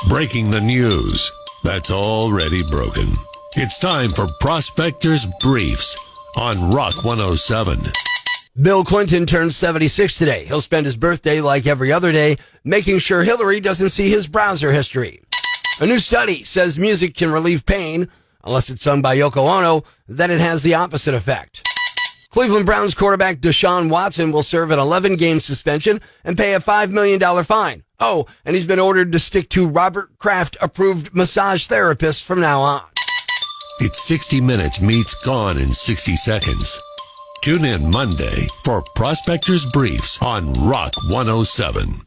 Breaking the news that's already broken. It's time for Prospector's Briefs on Rock 107. Bill Clinton turns 76 today. He'll spend his birthday like every other day, making sure Hillary doesn't see his browser history. A new study says music can relieve pain, unless it's sung by Yoko Ono, then it has the opposite effect. Cleveland Browns quarterback Deshaun Watson will serve an 11-game suspension and pay a $5 million fine. Oh, and he's been ordered to stick to Robert Kraft-approved massage therapists from now on. It's 60 Minutes meets Gone in 60 Seconds. Tune in Monday for Prospector's Briefs on Rock 107.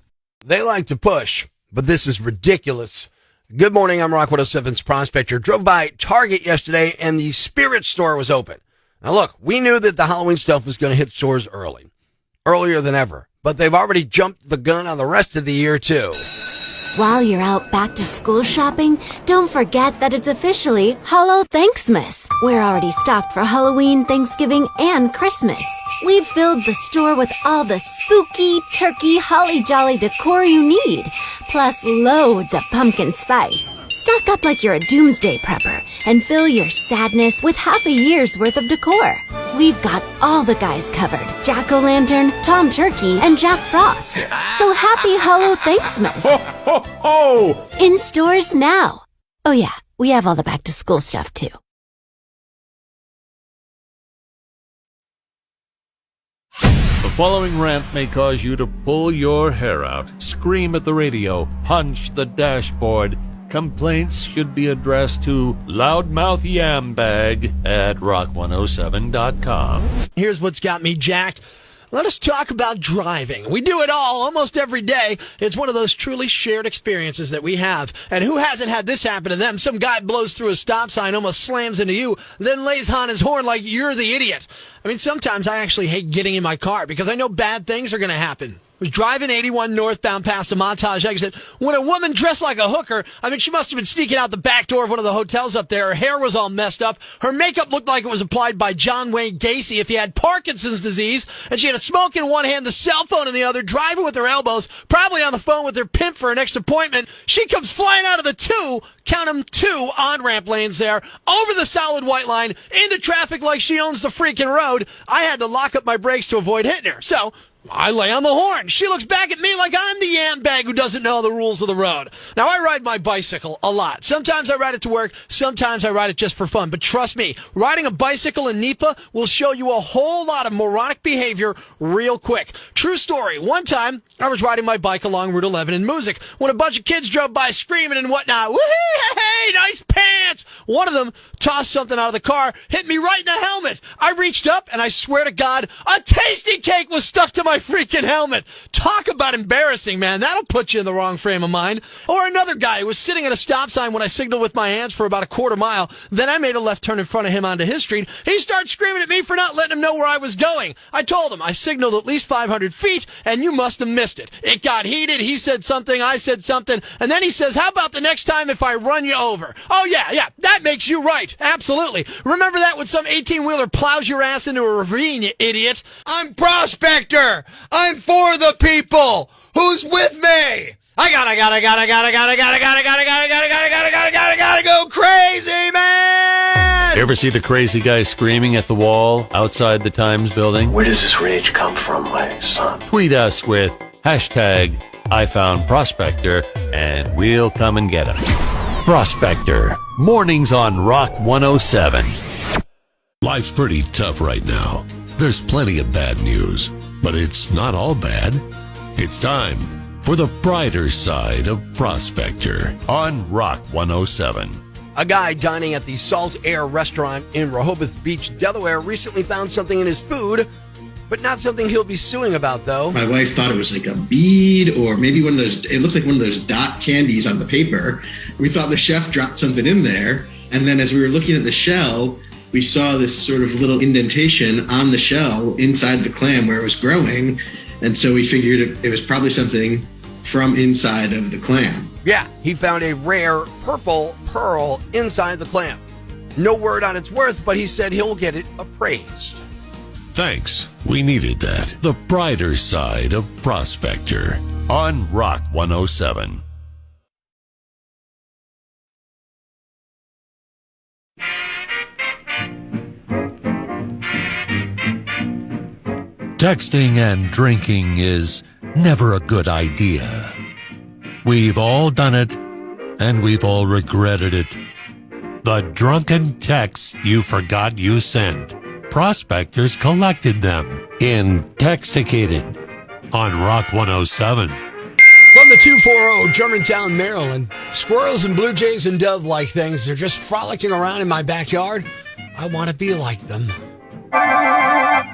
They like to push, but this is ridiculous. Good morning, I'm Rock 107's Prospector. Drove by Target yesterday and the Spirit store was open. Now look, we knew that the Halloween stuff was going to hit stores earlier than ever, but they've already jumped the gun on the rest of the year too. While you're out back to school shopping, don't forget that it's officially HalloThanksMas. We're already stocked for Halloween, Thanksgiving, and Christmas. We've filled the store with all the spooky, turkey, holly jolly decor you need, plus loads of pumpkin spice. Stock up like you're a doomsday prepper and fill your sadness with half a year's worth of decor. We've got all the guys covered: Jack-o'-lantern, Tom Turkey, and Jack Frost. So happy HalloThanksMas. Ho, ho, ho! In stores now. Oh yeah, we have all the back-to-school stuff too. The following rant may cause you to pull your hair out, scream at the radio, punch the dashboard. Complaints should be addressed to Loudmouth Yambag at rock107.com. Here's what's got me jacked. Let us talk about driving. We do it all almost every day. It's one of those truly shared experiences that we have. And who hasn't had this happen to them? Some guy blows through a stop sign, almost slams into you, then lays on his horn like you're the idiot. I mean, sometimes I actually hate getting in my car because I know bad things are going to happen. I was driving 81 northbound past a Montage exit when a woman dressed like a hooker, I mean, she must have been sneaking out the back door of one of the hotels up there. Her hair was all messed up. Her makeup looked like it was applied by John Wayne Gacy if he had Parkinson's disease. And she had a smoke in one hand, the cell phone in the other, driving with her elbows, probably on the phone with her pimp for her next appointment. She comes flying out of the two on-ramp lanes there, over the solid white line, into traffic like she owns the freaking road. I had to lock up my brakes to avoid hitting her. So I lay on the horn. She looks back at me like I'm the Yambag who doesn't know the rules of the road. Now, I ride my bicycle a lot. Sometimes I ride it to work. Sometimes I ride it just for fun. But trust me, riding a bicycle in NEPA will show you a whole lot of moronic behavior real quick. True story. One time, I was riding my bike along Route 11 in Music when a bunch of kids drove by screaming and whatnot. Woohoo! Hey, nice pants! One of them tossed something out of the car, hit me right in the helmet. I reached up, and I swear to God, a tasty cake was stuck to my freaking helmet. Talk about embarrassing, man. That'll put you in the wrong frame of mind. Or another guy who was sitting at a stop sign when I signaled with my hands for about a quarter mile. Then I made a left turn in front of him onto his street. He started screaming at me for not letting him know where I was going. I told him I signaled at least 500 feet, and you must have missed it. It got heated. He said something. I said something. And then he says, how about the next time if I run you over? Oh, yeah, that makes you right. Absolutely. Remember that when some 18-wheeler plows your ass into a ravine, you idiot? I'm Prospector. I'm for the people. Who's with me? I gotta go crazy, man! You ever see the crazy guy screaming at the wall outside the Times building? Where does this rage come from, my son? Tweet us with hashtag #IFoundProspector and we'll come and get him. Prospector, mornings on Rock 107. Life's pretty tough right now. There's plenty of bad news, but it's not all bad. It's time for the brighter side of Prospector on Rock 107. A guy dining at the Salt Air restaurant in Rehoboth Beach, Delaware, recently found something in his food, but not something he'll be suing about, though. My wife thought it was like a bead or maybe one of those, it looked like one of those dot candies on the paper. We thought the chef dropped something in there. And then as we were looking at the shell, we saw this sort of little indentation on the shell inside the clam where it was growing. And so we figured it was probably something from inside of the clam. Yeah, he found a rare purple pearl inside the clam. No word on its worth, but he said he'll get it appraised. Thanks. We needed that. The brighter side of Prospector on Rock 107. Texting and drinking is never a good idea. We've all done it, and we've all regretted it. The drunken texts you forgot you sent. Prospectors collected them in Texticated on Rock 107. From the 240, Germantown, Maryland, squirrels and blue jays and dove-like things, they're just frolicking around in my backyard. I want to be like them.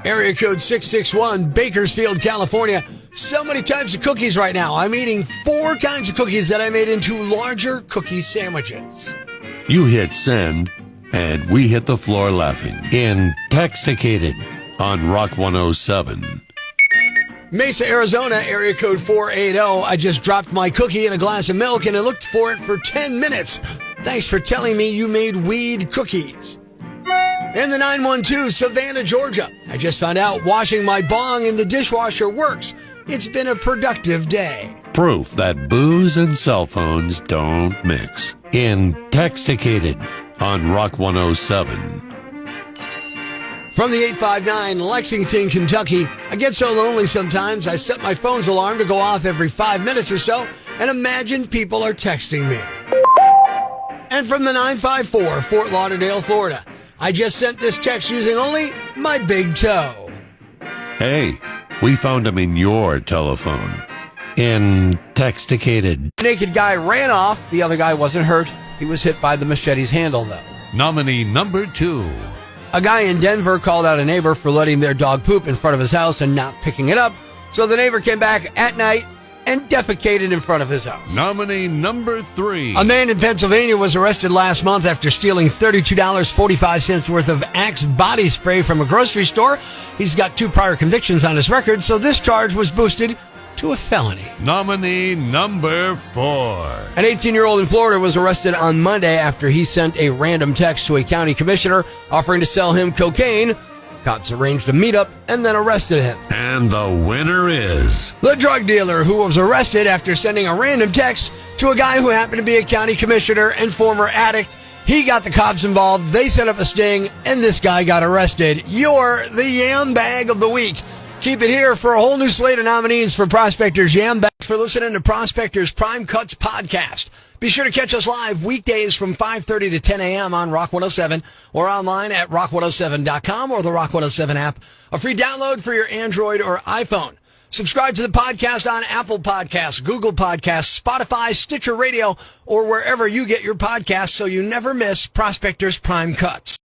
Area code 661, Bakersfield, California. So many types of cookies right now. I'm eating 4 kinds of cookies that I made into larger cookie sandwiches. You hit send, and we hit the floor laughing in Texticated on Rock 107. Mesa, Arizona, area code 480. I just dropped my cookie in a glass of milk and I looked for it for 10 minutes. Thanks for telling me you made weed cookies. In the 912, Savannah, Georgia. I just found out washing my bong in the dishwasher works. It's been a productive day. Proof that booze and cell phones don't mix in Texticated on Rock 107. From the 859, Lexington, Kentucky. I get so lonely sometimes, I set my phone's alarm to go off every 5 minutes or so and imagine people are texting me. And from the 954, Fort Lauderdale, Florida. I just sent this text using only my big toe. Hey, we found him in your telephone in Texticated. The naked guy ran off. The other guy wasn't hurt. He was hit by the machete's handle, though. Nominee number 2. A guy in Denver called out a neighbor for letting their dog poop in front of his house and not picking it up. So the neighbor came back at night and defecated in front of his house. Nominee number 3. A man in Pennsylvania was arrested last month after stealing $32.45 worth of Axe body spray from a grocery store. He's got 2 prior convictions on his record, so this charge was boosted to a felony. Nominee number 4. An 18-year-old in Florida was arrested on Monday after he sent a random text to a county commissioner offering to sell him cocaine. Cops arranged a meetup and then arrested him. And the winner is The drug dealer who was arrested after sending a random text to a guy who happened to be a county commissioner and former addict. He got the cops involved, they set up a sting, and this guy got arrested. You're the Yambag of the week. Keep it here for a whole new slate of nominees for Prospector's Yambag. For listening to Prospector's Prime Cuts podcast. Be sure to catch us live weekdays from 5:30 to 10 a.m. on Rock 107 or online at rock107.com or the Rock 107 app. A free download for your Android or iPhone. Subscribe to the podcast on Apple Podcasts, Google Podcasts, Spotify, Stitcher Radio, or wherever you get your podcasts so you never miss Prospector's Prime Cuts.